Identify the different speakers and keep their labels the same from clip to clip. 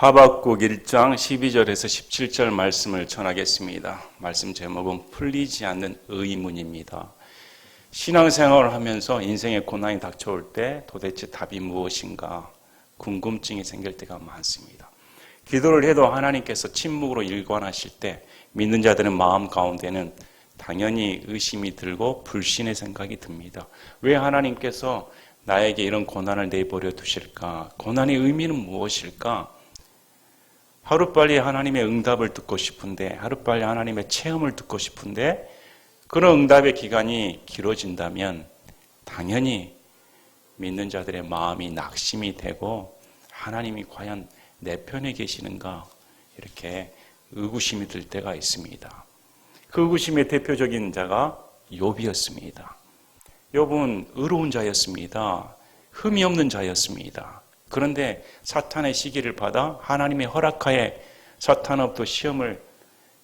Speaker 1: 하박국 1장 12절에서 17절 말씀을 전하겠습니다. 말씀 제목은 풀리지 않는 의문입니다. 신앙생활을 하면서 인생의 고난이 닥쳐올 때 도대체 답이 무엇인가 궁금증이 생길 때가 많습니다. 기도를 해도 하나님께서 침묵으로 일관하실 때 믿는 자들의 마음 가운데는 당연히 의심이 들고 불신의 생각이 듭니다. 왜 하나님께서 나에게 이런 고난을 내버려 두실까? 고난의 의미는 무엇일까? 하루빨리 하나님의 응답을 듣고 싶은데, 하루빨리 하나님의 체험을 듣고 싶은데 그런 응답의 기간이 길어진다면 당연히 믿는 자들의 마음이 낙심이 되고 하나님이 과연 내 편에 계시는가 이렇게 의구심이 들 때가 있습니다. 그 의구심의 대표적인 자가 욥이었습니다. 욥은 의로운 자였습니다. 흠이 없는 자였습니다. 그런데 사탄의 시기를 받아 하나님의 허락하에 사탄으로부터 시험을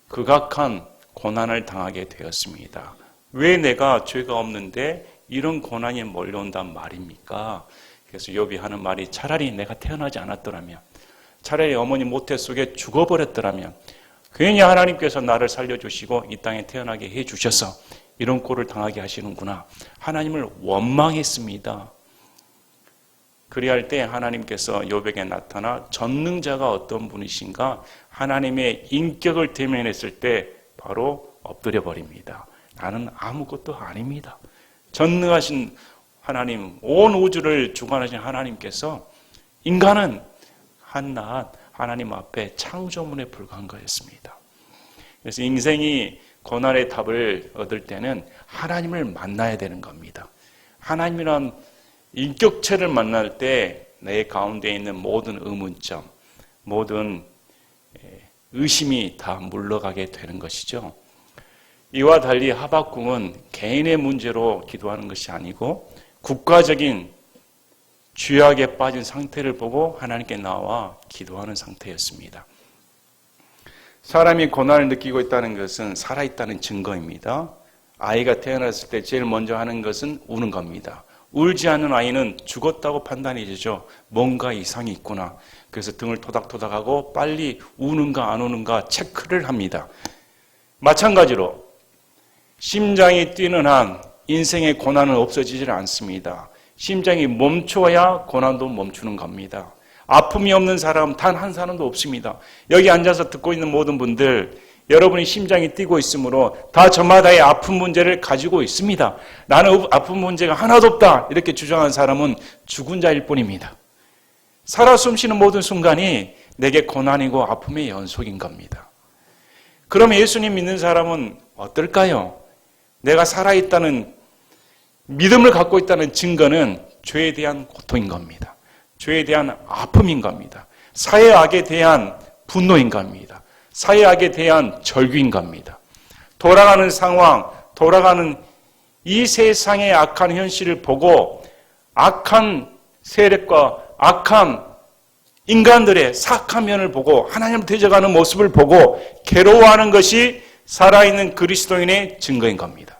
Speaker 1: 극악한 고난을 당하게 되었습니다. 왜 내가 죄가 없는데 이런 고난이 몰려온단 말입니까? 그래서 욥이 하는 말이 차라리 내가 태어나지 않았더라면, 차라리 어머니 모태 속에 죽어버렸더라면, 괜히 하나님께서 나를 살려주시고 이 땅에 태어나게 해주셔서 이런 꼴을 당하게 하시는구나. 하나님을 원망했습니다. 그리할 때 하나님께서 욥에게 나타나 전능자가 어떤 분이신가 하나님의 인격을 대면했을 때 바로 엎드려 버립니다. 나는 아무것도 아닙니다. 전능하신 하나님, 온 우주를 주관하신 하나님께서 인간은 한낱 하나님 앞에 창조물에 불과한 거였습니다. 그래서 인생이 고난의 답을 얻을 때는 하나님을 만나야 되는 겁니다. 하나님이란 인격체를 만날 때 내 가운데 있는 모든 의문점, 모든 의심이 다 물러가게 되는 것이죠. 이와 달리 하박국은 개인의 문제로 기도하는 것이 아니고 국가적인 죄악에 빠진 상태를 보고 하나님께 나와 기도하는 상태였습니다. 사람이 고난을 느끼고 있다는 것은 살아있다는 증거입니다. 아이가 태어났을 때 제일 먼저 하는 것은 우는 겁니다. 울지 않는 아이는 죽었다고 판단이 되죠. 뭔가 이상이 있구나. 그래서 등을 토닥토닥하고 빨리 우는가 안 우는가 체크를 합니다. 마찬가지로 심장이 뛰는 한 인생의 고난은 없어지질 않습니다. 심장이 멈춰야 고난도 멈추는 겁니다. 아픔이 없는 사람 단 한 사람도 없습니다. 여기 앉아서 듣고 있는 모든 분들, 여러분이 심장이 뛰고 있으므로 다 저마다의 아픈 문제를 가지고 있습니다. 나는 아픈 문제가 하나도 없다 이렇게 주장하는 사람은 죽은 자일 뿐입니다. 살아 숨쉬는 모든 순간이 내게 고난이고 아픔의 연속인 겁니다. 그럼 예수님 믿는 사람은 어떨까요? 내가 살아있다는 믿음을 갖고 있다는 증거는 죄에 대한 고통인 겁니다. 죄에 대한 아픔인 겁니다. 사회악에 대한 분노인 겁니다. 사회악에 대한 절규인 겁니다. 돌아가는 상황, 돌아가는 이 세상의 악한 현실을 보고 악한 세력과 악한 인간들의 사악한 면을 보고 하나님을 대적하는 모습을 보고 괴로워하는 것이 살아있는 그리스도인의 증거인 겁니다.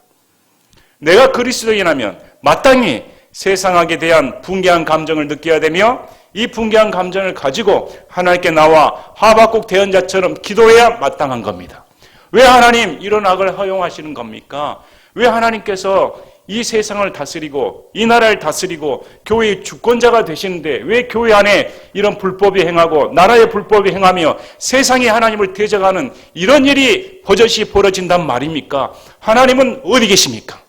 Speaker 1: 내가 그리스도인이라면 마땅히 세상악에 대한 분개한 감정을 느껴야 되며 이 분개한 감정을 가지고 하나님께 나와 하박국 대언자처럼 기도해야 마땅한 겁니다. 왜 하나님 이런 악을 허용하시는 겁니까? 왜 하나님께서 이 세상을 다스리고 이 나라를 다스리고 교회의 주권자가 되시는데 왜 교회 안에 이런 불법이 행하고 나라의 불법이 행하며 세상이 하나님을 대적하는 이런 일이 버젓이 벌어진단 말입니까? 하나님은 어디 계십니까?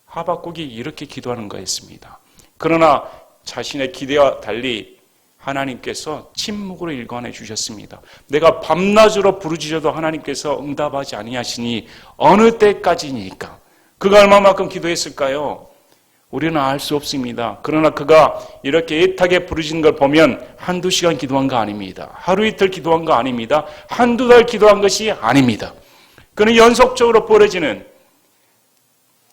Speaker 1: 하박국이 이렇게 기도하는 거였습니다. 그러나 자신의 기대와 달리 하나님께서 침묵으로 일관해 주셨습니다. 내가 밤낮으로 부르짖어도 하나님께서 응답하지 아니하시니 어느 때까지니까? 그가 얼마만큼 기도했을까요? 우리는 알 수 없습니다. 그러나 그가 이렇게 애타게 부르짖는 걸 보면 한두 시간 기도한 거 아닙니다. 하루 이틀 기도한 거 아닙니다. 한두 달 기도한 것이 아닙니다. 그는 연속적으로 벌어지는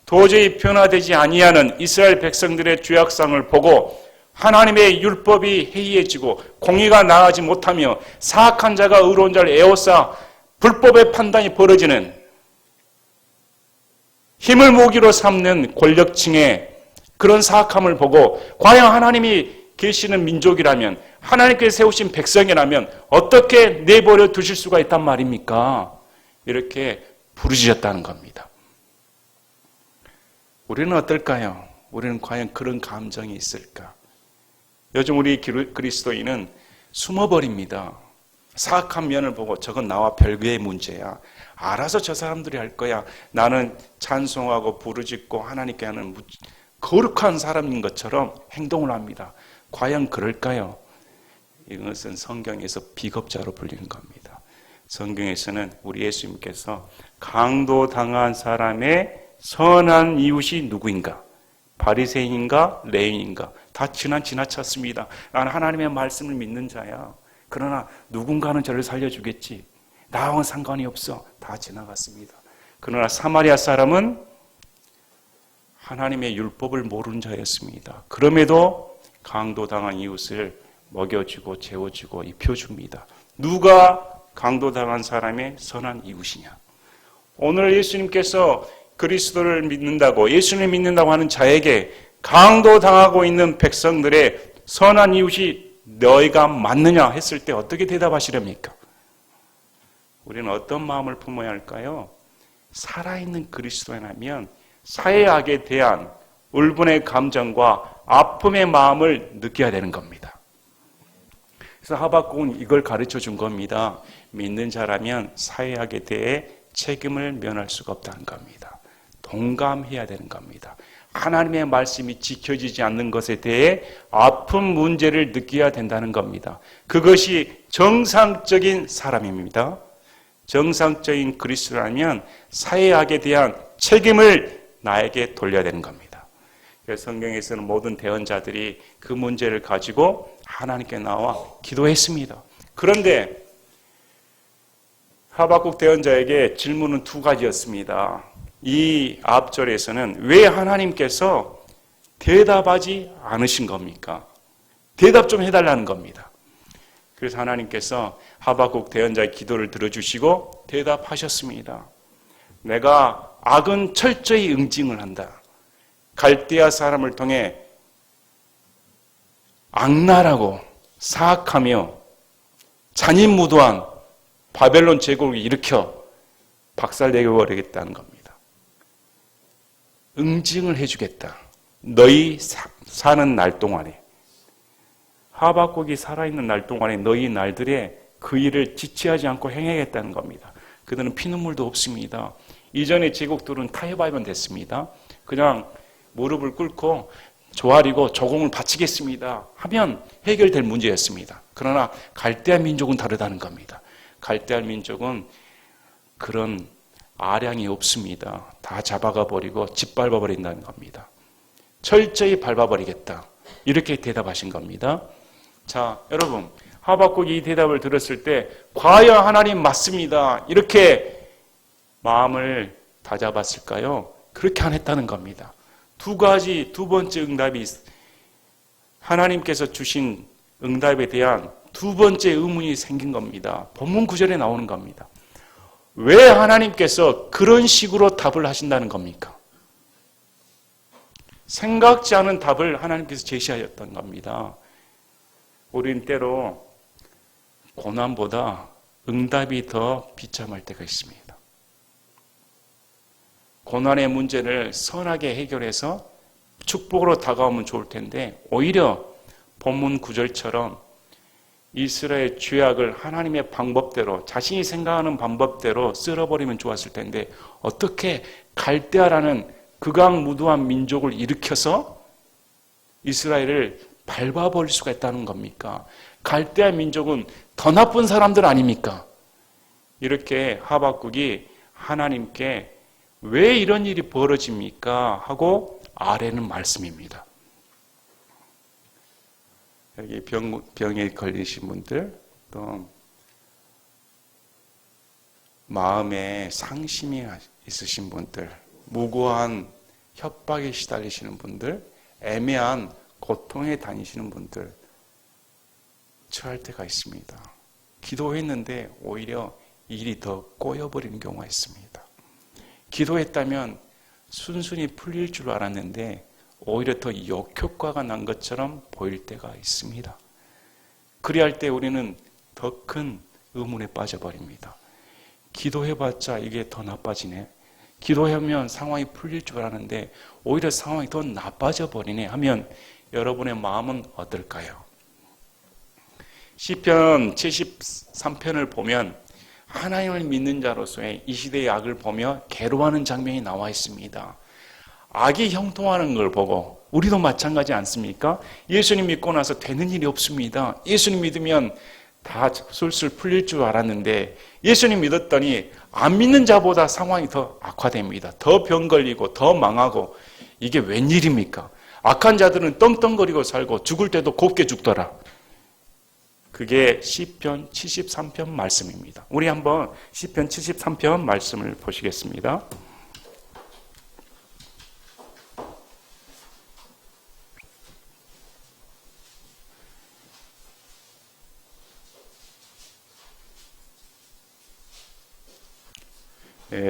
Speaker 1: 도저히 변화되지 아니하는 이스라엘 백성들의 죄악상을 보고 하나님의 율법이 해이해지고 공의가 나아가지 못하며 사악한 자가 의로운 자를 에워싸 불법의 판단이 벌어지는 힘을 무기로 삼는 권력층의 그런 사악함을 보고 과연 하나님이 계시는 민족이라면 하나님께서 세우신 백성이라면 어떻게 내버려 두실 수가 있단 말입니까? 이렇게 부르짖었다는 겁니다. 우리는 어떨까요? 우리는 과연 그런 감정이 있을까? 요즘 우리 그리스도인은 숨어버립니다. 사악한 면을 보고 저건 나와 별개의 문제야. 알아서 저 사람들이 할 거야. 나는 찬송하고 부르짖고 하나님께 하는 거룩한 사람인 것처럼 행동을 합니다. 과연 그럴까요? 이것은 성경에서 비겁자로 불리는 겁니다. 성경에서는 우리 예수님께서 강도당한 사람의 선한 이웃이 누구인가? 바리새인인가? 레인인가? 다 지나쳤습니다. 나는 하나님의 말씀을 믿는 자야. 그러나 누군가는 저를 살려주겠지. 나와는 상관이 없어. 다 지나갔습니다. 그러나 사마리아 사람은 하나님의 율법을 모르는 자였습니다. 그럼에도 강도당한 이웃을 먹여주고 재워주고 입혀줍니다. 누가 강도당한 사람의 선한 이웃이냐? 오늘 예수님께서 그리스도를 믿는다고, 예수님을 믿는다고 하는 자에게 강도당하고 있는 백성들의 선한 이웃이 너희가 맞느냐 했을 때 어떻게 대답하시렵니까? 우리는 어떤 마음을 품어야 할까요? 살아있는 그리스도인이라면 사회악에 대한 울분의 감정과 아픔의 마음을 느껴야 되는 겁니다. 그래서 하박국은 이걸 가르쳐 준 겁니다. 믿는 자라면 사회악에 대해 책임을 면할 수가 없다는 겁니다. 동감해야 되는 겁니다. 하나님의 말씀이 지켜지지 않는 것에 대해 아픈 문제를 느껴야 된다는 겁니다. 그것이 정상적인 사람입니다. 정상적인 그리스도라면 사회악에 대한 책임을 나에게 돌려야 되는 겁니다. 그래서 성경에서는 모든 대언자들이 그 문제를 가지고 하나님께 나와 기도했습니다. 그런데 하박국 대언자에게 질문은 두 가지였습니다. 이 앞절에서는 왜 하나님께서 대답하지 않으신 겁니까? 대답 좀 해달라는 겁니다. 그래서 하나님께서 하박국 대언자의 기도를 들어주시고 대답하셨습니다. 내가 악은 철저히 응징을 한다. 갈대아 사람을 통해 악랄하고 사악하며 잔인무도한 바벨론 제국을 일으켜 박살내버리겠다는 겁니다. 응징을 해주겠다. 너희 사는 날 동안에, 하박국이 살아있는 날 동안에 너희 날들에 그 일을 지체하지 않고 행하겠다는 겁니다. 그들은 피눈물도 없습니다. 이전의 제국들은 타협하면 됐습니다. 그냥 무릎을 꿇고 조아리고 조공을 바치겠습니다 하면 해결될 문제였습니다. 그러나 갈대아 민족은 다르다는 겁니다. 갈대아 민족은 그런 아량이 없습니다. 다 잡아가 버리고 짓밟아 버린다는 겁니다. 철저히 밟아버리겠다. 이렇게 대답하신 겁니다. 자, 여러분, 하박국이 이 대답을 들었을 때 과연 하나님 맞습니다. 이렇게 마음을 다잡았을까요? 그렇게 안 했다는 겁니다. 두 번째 응답이 하나님께서 주신 응답에 대한 두 번째 의문이 생긴 겁니다. 본문 구절에 나오는 겁니다. 왜 하나님께서 그런 식으로 답을 하신다는 겁니까? 생각지 않은 답을 하나님께서 제시하셨던 겁니다. 우리는 때로 고난보다 응답이 더 비참할 때가 있습니다. 고난의 문제를 선하게 해결해서 축복으로 다가오면 좋을 텐데 오히려 본문 구절처럼 이스라엘 죄악을 하나님의 방법대로 자신이 생각하는 방법대로 쓸어버리면 좋았을 텐데 어떻게 갈대아라는 극악무도한 민족을 일으켜서 이스라엘을 밟아버릴 수가 있다는 겁니까? 갈대아 민족은 더 나쁜 사람들 아닙니까? 이렇게 하박국이 하나님께 왜 이런 일이 벌어집니까? 하고 아뢰는 말씀입니다. 여기 병에 걸리신 분들, 또 마음에 상심이 있으신 분들, 무고한 협박에 시달리시는 분들, 애매한 고통에 다니시는 분들 처할 때가 있습니다. 기도했는데 오히려 일이 더 꼬여버리는 경우가 있습니다. 기도했다면 순순히 풀릴 줄 알았는데 오히려 더 역효과가 난 것처럼 보일 때가 있습니다. 그리할 때 우리는 더 큰 의문에 빠져버립니다. 기도해봤자 이게 더 나빠지네. 기도하면 상황이 풀릴 줄 알았는데 오히려 상황이 더 나빠져 버리네 하면 여러분의 마음은 어떨까요? 시편 73편을 보면 하나님을 믿는 자로서의 이 시대의 악을 보며 괴로워하는 장면이 나와 있습니다. 악이 형통하는 걸 보고 우리도 마찬가지 않습니까? 예수님 믿고 나서 되는 일이 없습니다. 예수님 믿으면 다 술술 풀릴 줄 알았는데 예수님 믿었더니 안 믿는 자보다 상황이 더 악화됩니다. 더 병 걸리고 더 망하고 이게 웬일입니까? 악한 자들은 떵떵거리고 살고 죽을 때도 곱게 죽더라. 그게 시편 73편 말씀입니다. 우리 한번 시편 73편 말씀을 보시겠습니다.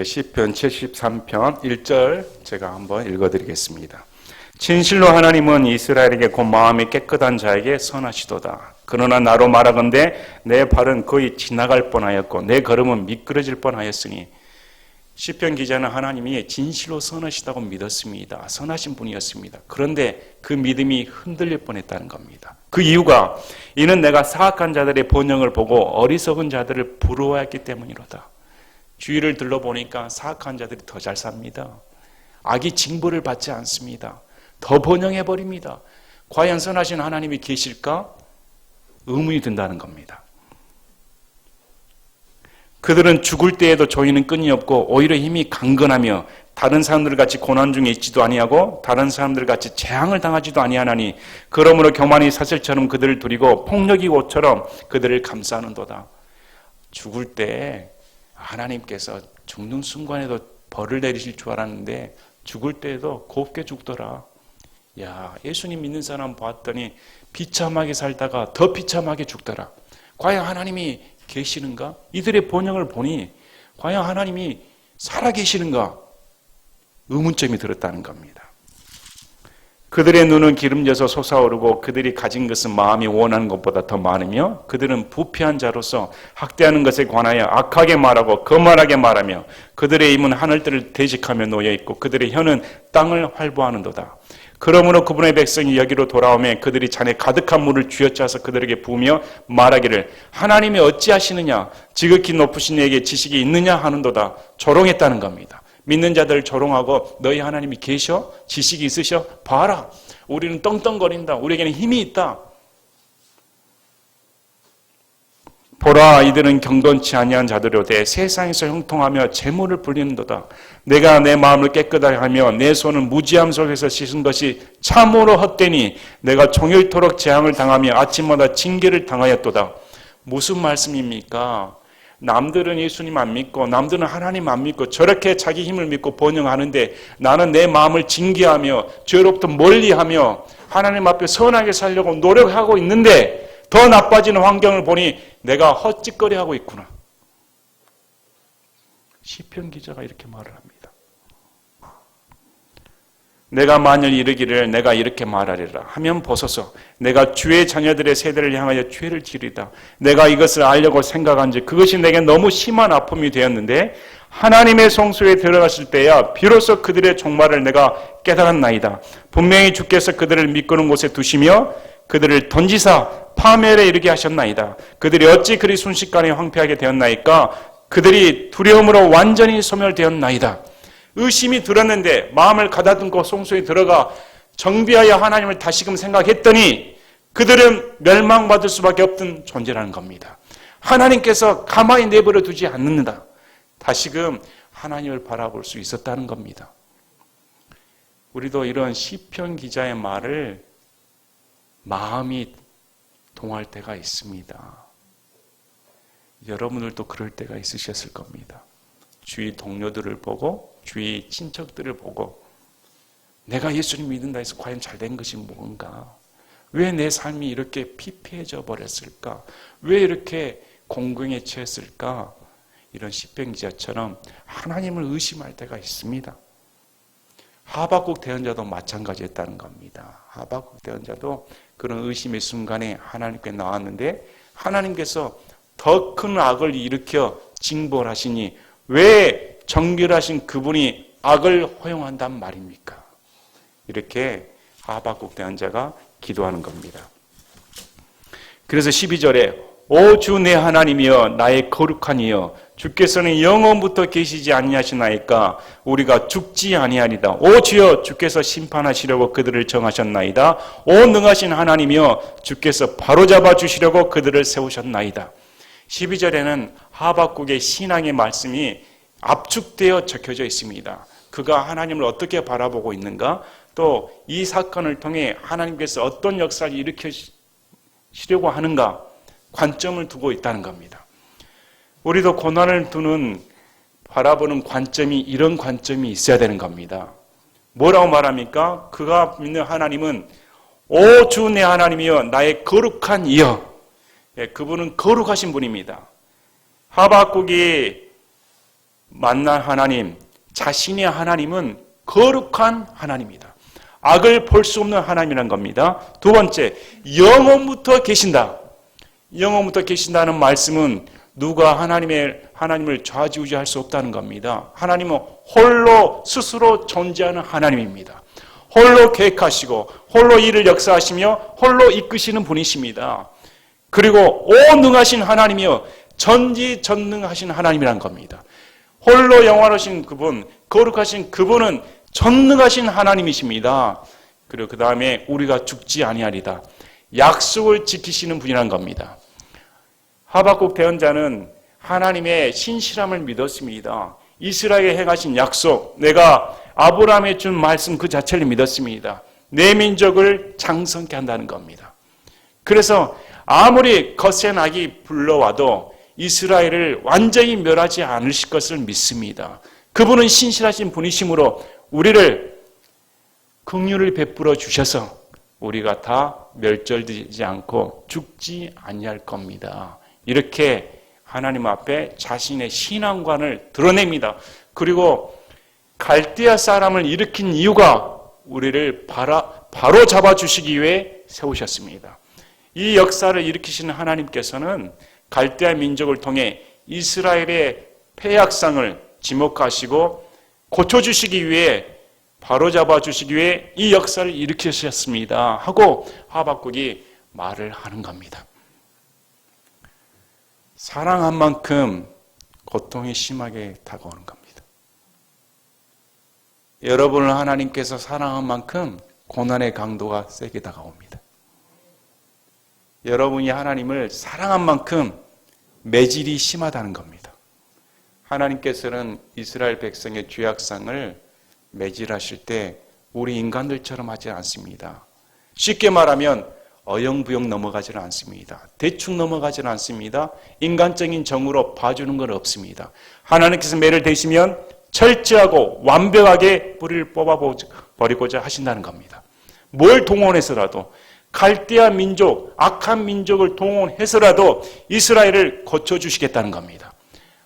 Speaker 1: 시편 73편 1절 제가 한번 읽어드리겠습니다. 진실로 하나님은 이스라엘에게 곧 마음이 깨끗한 자에게 선하시도다. 그러나 나로 말하건대 내 발은 거의 지나갈 뻔하였고 내 걸음은 미끄러질 뻔하였으니 시편 기자는 하나님이 진실로 선하시다고 믿었습니다. 선하신 분이었습니다. 그런데 그 믿음이 흔들릴 뻔했다는 겁니다. 그 이유가 이는 내가 사악한 자들의 번영을 보고 어리석은 자들을 부러워했기 때문이로다. 주위를 둘러보니까 사악한 자들이 더 잘 삽니다. 악이 징벌을 받지 않습니다. 더 번영해버립니다. 과연 선하신 하나님이 계실까? 의문이 든다는 겁니다. 그들은 죽을 때에도 조이는 끈이 없고 오히려 힘이 강건하며 다른 사람들 같이 고난 중에 있지도 아니하고 다른 사람들 같이 재앙을 당하지도 아니하나니 그러므로 교만이 사슬처럼 그들을 두리고 폭력이 옷처럼 그들을 감싸는도다. 죽을 때 하나님께서 죽는 순간에도 벌을 내리실 줄 알았는데 죽을 때에도 곱게 죽더라. 야, 예수님 믿는 사람 봤더니 비참하게 살다가 더 비참하게 죽더라. 과연 하나님이 계시는가? 이들의 번영을 보니 과연 하나님이 살아계시는가? 의문점이 들었다는 겁니다. 그들의 눈은 기름져서 솟아오르고 그들이 가진 것은 마음이 원하는 것보다 더 많으며 그들은 부패한 자로서 학대하는 것에 관하여 악하게 말하고 거만하게 말하며 그들의 입은 하늘들을 대직하며 놓여있고 그들의 혀는 땅을 활보하는도다. 그러므로 그분의 백성이 여기로 돌아오며 그들이 잔에 가득한 물을 쥐어짜서 그들에게 부으며 말하기를 하나님이 어찌하시느냐 지극히 높으신 이에게 지식이 있느냐 하는도다. 조롱했다는 겁니다. 믿는 자들을 조롱하고 너희 하나님이 계셔? 지식이 있으셔? 봐라. 우리는 떵떵거린다. 우리에게는 힘이 있다. 보라 이들은 경건치 아니한 자들이로되 세상에서 형통하며 재물을 불리는도다. 내가 내 마음을 깨끗하게 하며 내 손은 무지함 속에서 씻은 것이 참으로 헛되니 내가 종일토록 재앙을 당하며 아침마다 징계를 당하였도다. 무슨 말씀입니까? 남들은 예수님 안 믿고 남들은 하나님 안 믿고 저렇게 자기 힘을 믿고 번영하는데 나는 내 마음을 징계하며 죄로부터 멀리하며 하나님 앞에 선하게 살려고 노력하고 있는데 더 나빠지는 환경을 보니 내가 헛짓거리하고 있구나. 시편 기자가 이렇게 말을 합니다. 내가 만일 이르기를 내가 이렇게 말하리라 하면 보소서 내가 주의 자녀들의 세대를 향하여 죄를 지르다. 내가 이것을 알려고 생각한지 그것이 내게 너무 심한 아픔이 되었는데 하나님의 성소에 들어갔을 때야 비로소 그들의 종말을 내가 깨달았나이다. 분명히 주께서 그들을 미끄는 곳에 두시며 그들을 던지사 파멸에 이르게 하셨나이다. 그들이 어찌 그리 순식간에 황폐하게 되었나이까? 그들이 두려움으로 완전히 소멸되었나이다. 의심이 들었는데 마음을 가다듬고 성소에 들어가 정비하여 하나님을 다시금 생각했더니 그들은 멸망받을 수밖에 없던 존재라는 겁니다. 하나님께서 가만히 내버려 두지 않는다. 다시금 하나님을 바라볼 수 있었다는 겁니다. 우리도 이런 시편 기자의 말을 마음이 동할 때가 있습니다. 여러분들도 그럴 때가 있으셨을 겁니다. 주위 동료들을 보고 주위 친척들을 보고 내가 예수님 믿는다 해서 과연 잘된 것이 뭔가? 왜 내 삶이 이렇게 피폐해져 버렸을까? 왜 이렇게 공경에 처했을까? 이런 시편 기자처럼 하나님을 의심할 때가 있습니다. 하박국 대언자도 마찬가지였다는 겁니다. 하박국 대언자도 그런 의심의 순간에 하나님께 나왔는데 하나님께서 더 큰 악을 일으켜 징벌 하시니 왜 정결하신 그분이 악을 허용한단 말입니까? 이렇게 하박국 대언자가 기도하는 겁니다. 그래서 12절에 오 주 내 하나님이여 나의 거룩한 이여 주께서는 영원부터 계시지 아니하시나이까 우리가 죽지 아니하리다. 오 주여 주께서 심판하시려고 그들을 정하셨나이다. 오 능하신 하나님이여 주께서 바로잡아 주시려고 그들을 세우셨나이다. 12절에는 하박국의 신앙의 말씀이 압축되어 적혀져 있습니다. 그가 하나님을 어떻게 바라보고 있는가, 또 이 사건을 통해 하나님께서 어떤 역사를 일으키시려고 하는가 관점을 두고 있다는 겁니다. 우리도 고난을 바라보는 관점이 이런 관점이 있어야 되는 겁니다. 뭐라고 말합니까? 그가 믿는 하나님은 오 주 내 하나님이여 나의 거룩한 이여. 그분은 거룩하신 분입니다. 하박국이 만난 하나님, 자신의 하나님은 거룩한 하나님이다. 악을 볼 수 없는 하나님이란 겁니다. 두 번째, 영원부터 계신다. 영원부터 계신다는 말씀은 누가 하나님을 좌지우지할 수 없다는 겁니다. 하나님은 홀로 스스로 존재하는 하나님입니다. 홀로 계획하시고 홀로 일을 역사하시며 홀로 이끄시는 분이십니다. 그리고 오능하신 하나님이여 전지전능하신 하나님이란 겁니다. 홀로 영원하신 그분, 거룩하신 그분은 전능하신 하나님이십니다. 그리고 그 다음에 우리가 죽지 아니하리다. 약속을 지키시는 분이란 겁니다. 하박국 대언자는 하나님의 신실함을 믿었습니다. 이스라엘에 행하신 약속, 내가 아브라함에 준 말씀 그 자체를 믿었습니다. 내 민족을 장성케 한다는 겁니다. 그래서 아무리 거센 악이 불러와도 이스라엘을 완전히 멸하지 않으실 것을 믿습니다. 그분은 신실하신 분이시므로 우리를 긍휼을 베풀어 주셔서 우리가 다 멸절되지 않고 죽지 아니할 겁니다. 이렇게 하나님 앞에 자신의 신앙관을 드러냅니다. 그리고 갈대아 사람을 일으킨 이유가 우리를 바로 잡아주시기 위해 세우셨습니다. 이 역사를 일으키시는 하나님께서는 갈대아 민족을 통해 이스라엘의 패약상을 지목하시고 고쳐주시기 위해 바로잡아 주시기 위해 이 역사를 일으키셨습니다 하고 하박국이 말을 하는 겁니다. 사랑한 만큼 고통이 심하게 다가오는 겁니다. 여러분을 하나님께서 사랑한 만큼 고난의 강도가 세게 다가옵니다. 여러분이 하나님을 사랑한 만큼 매질이 심하다는 겁니다. 하나님께서는 이스라엘 백성의 죄악상을 매질하실 때 우리 인간들처럼 하지 않습니다. 쉽게 말하면 어영부영 넘어가지는 않습니다. 대충 넘어가지는 않습니다. 인간적인 정으로 봐주는 건 없습니다. 하나님께서 매를 대시면 철저하고 완벽하게 뿌리를 뽑아버리고자 하신다는 겁니다. 뭘 동원해서라도 갈대아 민족, 악한 민족을 동원해서라도 이스라엘을 고쳐주시겠다는 겁니다.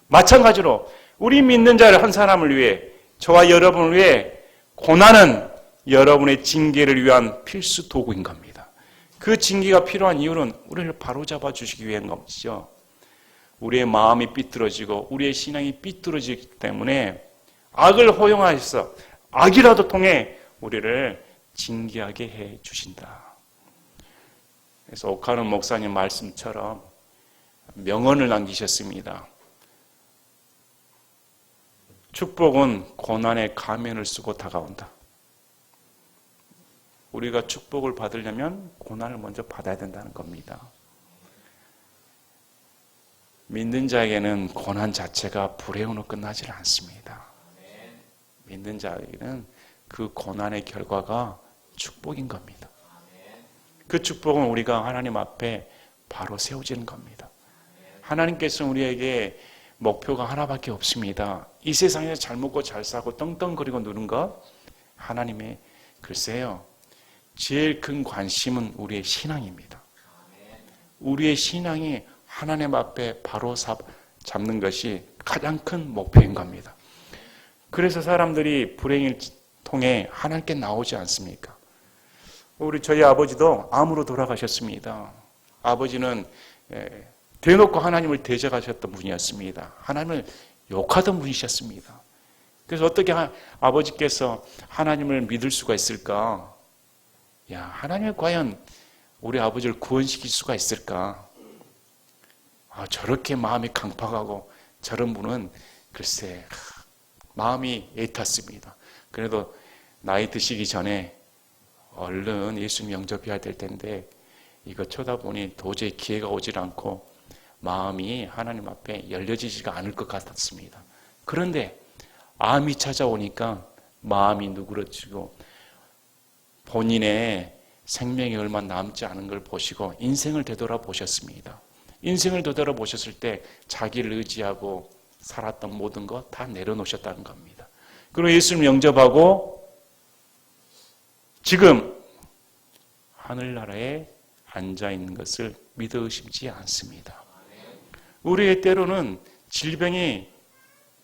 Speaker 1: 마찬가지로 우리 믿는 자를 한 사람을 위해, 저와 여러분을 위해 고난은 여러분의 징계를 위한 필수 도구인 겁니다. 그 징계가 필요한 이유는 우리를 바로잡아 주시기 위한 것이죠. 우리의 마음이 삐뚤어지고 우리의 신앙이 삐뚤어지기 때문에 악을 허용하셔서 악이라도 통해 우리를 징계하게 해 주신다. 그래서 오카는 목사님 말씀처럼 명언을 남기셨습니다. 축복은 고난의 가면을 쓰고 다가온다. 우리가 축복을 받으려면 고난을 먼저 받아야 된다는 겁니다. 믿는 자에게는 고난 자체가 불행으로 끝나지 않습니다. 믿는 자에게는 그 고난의 결과가 축복인 겁니다. 그 축복은 우리가 하나님 앞에 바로 세워지는 겁니다. 하나님께서는 우리에게 목표가 하나밖에 없습니다. 이 세상에서 잘 먹고 잘 사고 떵떵거리고 누는 것, 하나님의 글쎄요, 제일 큰 관심은 우리의 신앙입니다. 우리의 신앙이 하나님 앞에 바로 잡는 것이 가장 큰 목표인 겁니다. 그래서 사람들이 불행을 통해 하나님께 나오지 않습니까? 저희 아버지도 암으로 돌아가셨습니다. 아버지는 대놓고 하나님을 대적하셨던 분이었습니다. 하나님을 욕하던 분이셨습니다. 그래서 어떻게 아버지께서 하나님을 믿을 수가 있을까? 하나님이 과연 우리 아버지를 구원시킬 수가 있을까? 저렇게 마음이 강팍하고 저런 분은 글쎄 마음이 애탔습니다. 그래도 나이 드시기 전에 얼른 예수님 영접해야 될 텐데 이거 쳐다보니 도저히 기회가 오질 않고 마음이 하나님 앞에 열려지지가 않을 것 같았습니다. 그런데 암이 찾아오니까 마음이 누그러지고 본인의 생명이 얼마 남지 않은 걸 보시고 인생을 되돌아보셨습니다. 인생을 되돌아보셨을 때 자기를 의지하고 살았던 모든 것 다 내려놓으셨다는 겁니다. 그리고 예수님 영접하고 지금 하늘나라에 앉아있는 것을 믿어 의심치 않습니다. 우리의 때로는 질병이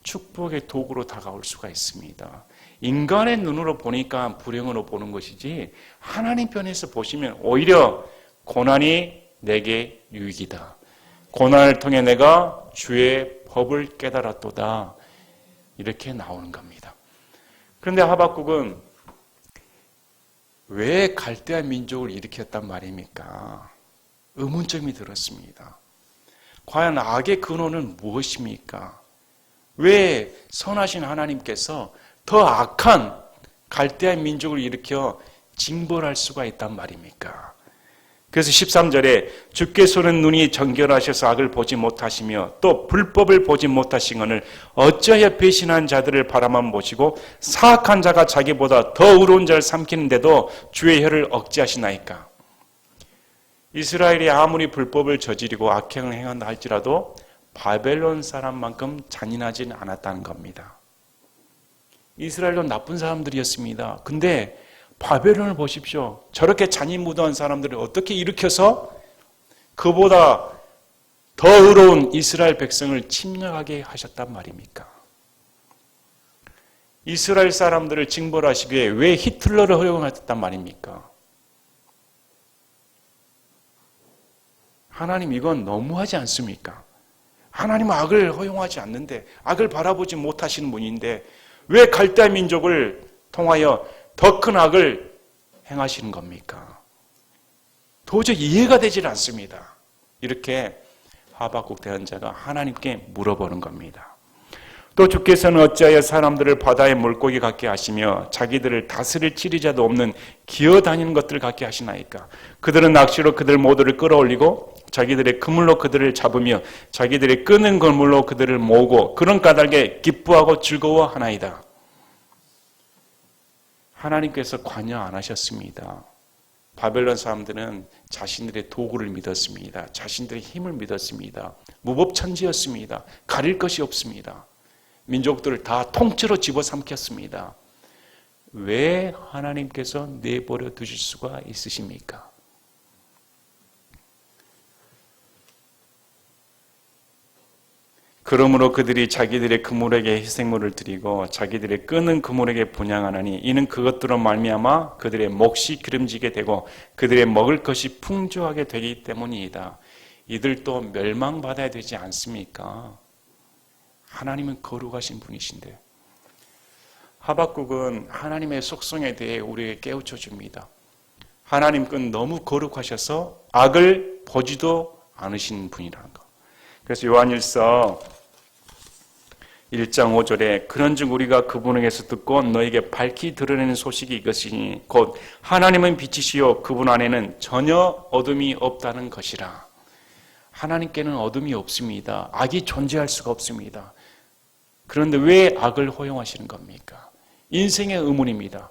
Speaker 1: 축복의 도구로 다가올 수가 있습니다. 인간의 눈으로 보니까 불행으로 보는 것이지 하나님 편에서 보시면 오히려 고난이 내게 유익이다. 고난을 통해 내가 주의 법을 깨달았도다. 이렇게 나오는 겁니다. 그런데 하박국은 왜 갈대아 민족을 일으켰단 말입니까? 의문점이 들었습니다. 과연 악의 근원은 무엇입니까? 왜 선하신 하나님께서 더 악한 갈대아 민족을 일으켜 징벌할 수가 있단 말입니까? 그래서 13절에 주께서는 눈이 정결하셔서 악을 보지 못하시며 또 불법을 보지 못하시거늘 어찌하여 배신한 자들을 바라만 보시고 사악한 자가 자기보다 더 의로운 자를 삼키는데도 주의 혀를 억제하시나이까? 이스라엘이 아무리 불법을 저지르고 악행을 행한다 할지라도 바벨론 사람만큼 잔인하지는 않았다는 겁니다. 이스라엘도 나쁜 사람들이었습니다. 근데 바벨론을 보십시오. 저렇게 잔인무도한 사람들을 어떻게 일으켜서 그보다 더 의로운 이스라엘 백성을 침략하게 하셨단 말입니까? 이스라엘 사람들을 징벌하시기 위해 왜 히틀러를 허용하셨단 말입니까? 하나님 이건 너무하지 않습니까? 하나님은 악을 허용하지 않는데 악을 바라보지 못하시는 분인데 왜 갈대아 민족을 통하여 더 큰 악을 행하시는 겁니까? 도저히 이해가 되질 않습니다. 이렇게 하박국 대언자가 하나님께 물어보는 겁니다. 또 주께서는 어찌하여 사람들을 바다의 물고기 같게 하시며 자기들을 다스릴 치리자도 없는 기어다니는 것들 같게 하시나이까? 그들은 낚시로 그들 모두를 끌어올리고 자기들의 그물로 그들을 잡으며 자기들의 끄는 그물로 그들을 모으고 그런 까닭에 기뻐하고 즐거워하나이다. 하나님께서 관여 안 하셨습니다. 바벨론 사람들은 자신들의 도구를 믿었습니다. 자신들의 힘을 믿었습니다. 무법천지였습니다. 가릴 것이 없습니다. 민족들을 다 통째로 집어삼켰습니다. 왜 하나님께서 내버려 두실 수가 있으십니까? 그러므로 그들이 자기들의 그물에게 희생물을 드리고 자기들의 끄는 그물에게 분향하나니 이는 그것들로 말미암아 그들의 몫이 기름지게 되고 그들의 먹을 것이 풍족하게 되기 때문이다. 이들도 멸망받아야 되지 않습니까? 하나님은 거룩하신 분이신데 하박국은 하나님의 속성에 대해 우리에게 깨우쳐 줍니다. 하나님은 너무 거룩하셔서 악을 보지도 않으신 분이라는 것. 그래서 요한일서 1장 5절에 그런즉 우리가 그분에게서 듣고 너에게 밝히 드러내는 소식이 이것이니 곧 하나님은 빛이시요 그분 안에는 전혀 어둠이 없다는 것이라. 하나님께는 어둠이 없습니다. 악이 존재할 수가 없습니다. 그런데 왜 악을 허용하시는 겁니까? 인생의 의문입니다.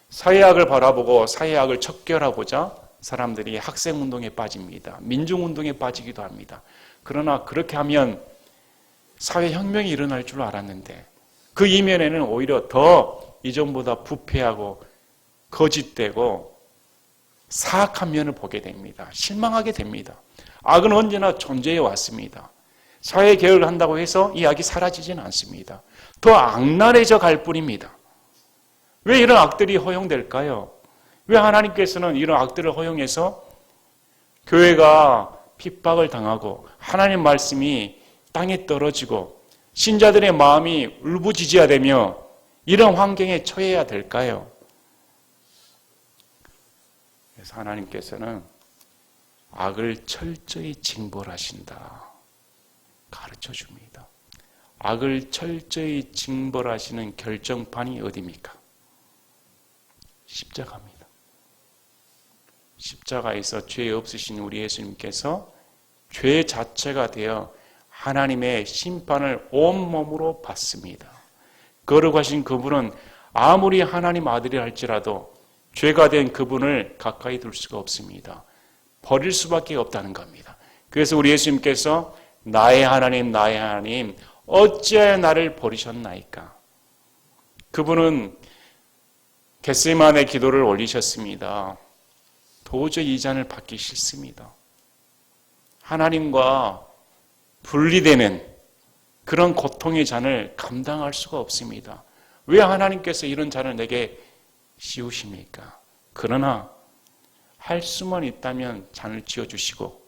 Speaker 1: 사회악을 바라보고 사회악을 척결하고자 사람들이 학생운동에 빠집니다. 민중운동에 빠지기도 합니다. 그러나 그렇게 하면 사회혁명이 일어날 줄 알았는데 그 이면에는 오히려 더 이전보다 부패하고 거짓되고 사악한 면을 보게 됩니다. 실망하게 됩니다. 악은 언제나 존재해 왔습니다. 사회개혁을 한다고 해서 이 악이 사라지지는 않습니다. 더 악랄해져 갈 뿐입니다. 왜 이런 악들이 허용될까요? 왜 하나님께서는 이런 악들을 허용해서 교회가 핍박을 당하고 하나님 말씀이 땅에 떨어지고 신자들의 마음이 울부짖어야 이런 환경에 처해야 될까요? 그래서 하나님께서는 악을 철저히 징벌하신다 가르쳐 줍니다. 악을 철저히 징벌하시는 결정판이 어디입니까? 십자가입니다. 십자가에서 죄 없으신 우리 예수님께서 죄 자체가 되어 하나님의 심판을 온몸으로 받습니다. 거룩하신 그분은 아무리 하나님 아들이 할지라도 죄가 된 그분을 가까이 둘 수가 없습니다. 버릴 수밖에 없다는 겁니다. 그래서 우리 예수님께서 나의 하나님 나의 하나님 어찌하여 나를 버리셨나이까? 그분은 겟세마네 기도를 올리셨습니다. 도저히 이 잔을 받기 싫습니다. 하나님과 분리되는 그런 고통의 잔을 감당할 수가 없습니다. 왜 하나님께서 이런 잔을 내게 씌우십니까? 그러나 할 수만 있다면 잔을 지어주시고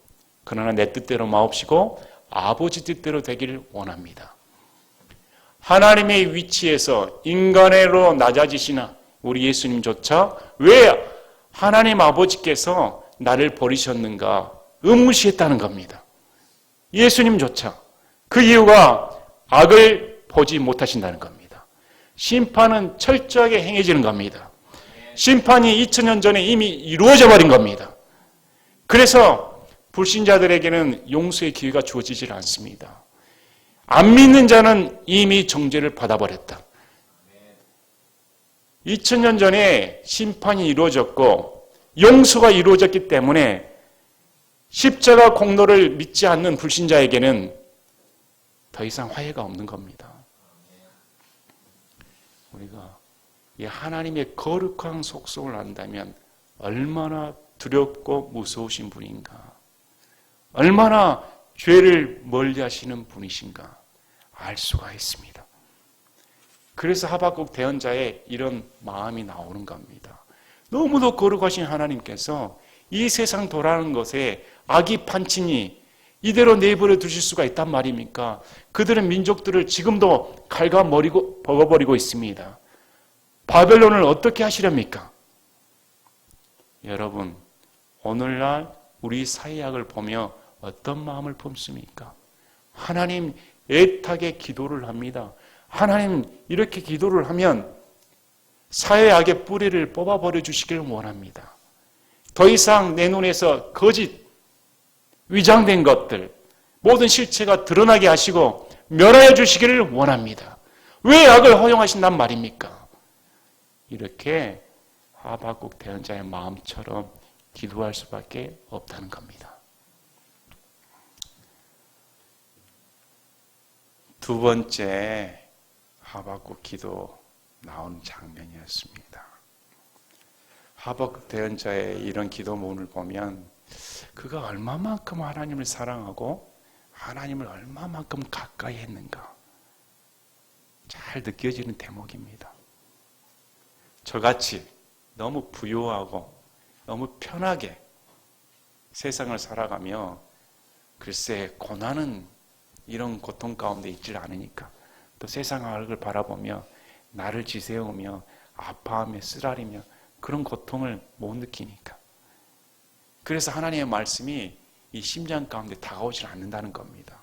Speaker 1: 그러나 내 뜻대로 마옵시고 아버지 뜻대로 되기를 원합니다. 하나님의 위치에서 인간으로 낮아지시나 우리 예수님조차 왜 하나님 아버지께서 나를 버리셨는가 의무시했다는 겁니다. 예수님조차 그 이유가 악을 보지 못하신다는 겁니다. 심판은 철저하게 행해지는 겁니다. 심판이 2000년 전에 이미 이루어져 버린 겁니다. 그래서 불신자들에게는 용서의 기회가 주어지질 않습니다. 안 믿는 자는 이미 정죄를 받아버렸다. 2000년 전에 심판이 이루어졌고 용서가 이루어졌기 때문에 십자가 공로를 믿지 않는 불신자에게는 더 이상 화해가 없는 겁니다. 우리가 이 하나님의 거룩한 속성을 안다면 얼마나 두렵고 무서우신 분인가, 얼마나 죄를 멀리하시는 분이신가 알 수가 있습니다. 그래서 하박국 대언자의 이런 마음이 나오는 겁니다. 너무도 거룩하신 하나님께서 이 세상 돌아가는 것에 악이 판치니 이대로 내버려 두실 수가 있단 말입니까? 그들은 민족들을 지금도 갉아버리고 버거버리고 있습니다. 바벨론을 어떻게 하시렵니까? 여러분, 오늘날 우리 사회학을 보며 어떤 마음을 품습니까? 하나님 애타게 기도를 합니다. 하나님 이렇게 기도를 하면 사회악의 뿌리를 뽑아버려 주시길 원합니다. 더 이상 내 눈에서 거짓, 위장된 것들, 모든 실체가 드러나게 하시고 멸하여 주시기를 원합니다. 왜 악을 허용하신단 말입니까? 이렇게 하박국 대언자의 마음처럼 기도할 수밖에 없다는 겁니다. 두 번째 하박국 기도 나온 장면이었습니다. 하박국 대언자의 이런 기도문을 보면 그가 얼마만큼 하나님을 사랑하고 하나님을 얼마만큼 가까이 했는가 잘 느껴지는 대목입니다. 저같이 너무 부유하고 너무 편하게 세상을 살아가며 글쎄 고난은 이런 고통 가운데 있질 않으니까 또 세상 악을 바라보며 나를 지새우며 아파하며 쓰라리며 그런 고통을 못 느끼니까 그래서 하나님의 말씀이 이 심장 가운데 다가오질 않는다는 겁니다.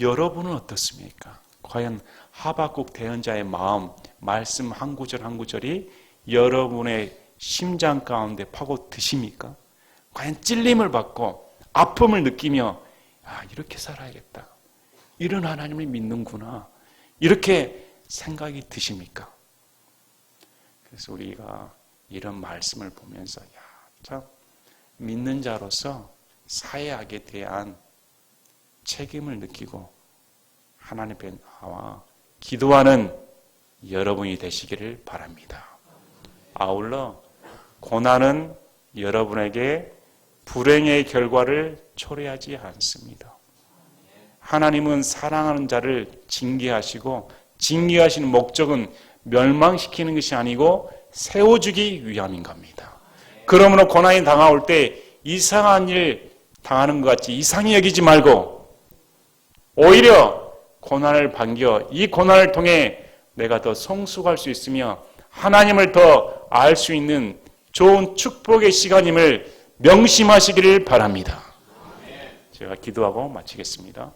Speaker 1: 여러분은 어떻습니까? 과연 하박국 대언자의 마음, 말씀 한 구절 한 구절이 여러분의 심장 가운데 파고 드십니까? 과연 찔림을 받고 아픔을 느끼며 이렇게 살아야겠다. 이런 하나님을 믿는구나. 이렇게 생각이 드십니까? 그래서 우리가 이런 말씀을 보면서 참 믿는 자로서 사회악에 대한 책임을 느끼고 하나님 앞에 나와 기도하는 여러분이 되시기를 바랍니다. 아울러 고난은 여러분에게 불행의 결과를 초래하지 않습니다. 하나님은 사랑하는 자를 징계하시고 징계하시는 목적은 멸망시키는 것이 아니고 세워주기 위함인 겁니다. 그러므로 고난이 다가올 때 이상한 일 당하는 것 같이 이상히 여기지 말고 오히려 고난을 반겨 이 고난을 통해 내가 더 성숙할 수 있으며 하나님을 더 알 수 있는 좋은 축복의 시간임을 명심하시기를 바랍니다. 제가 기도하고 마치겠습니다.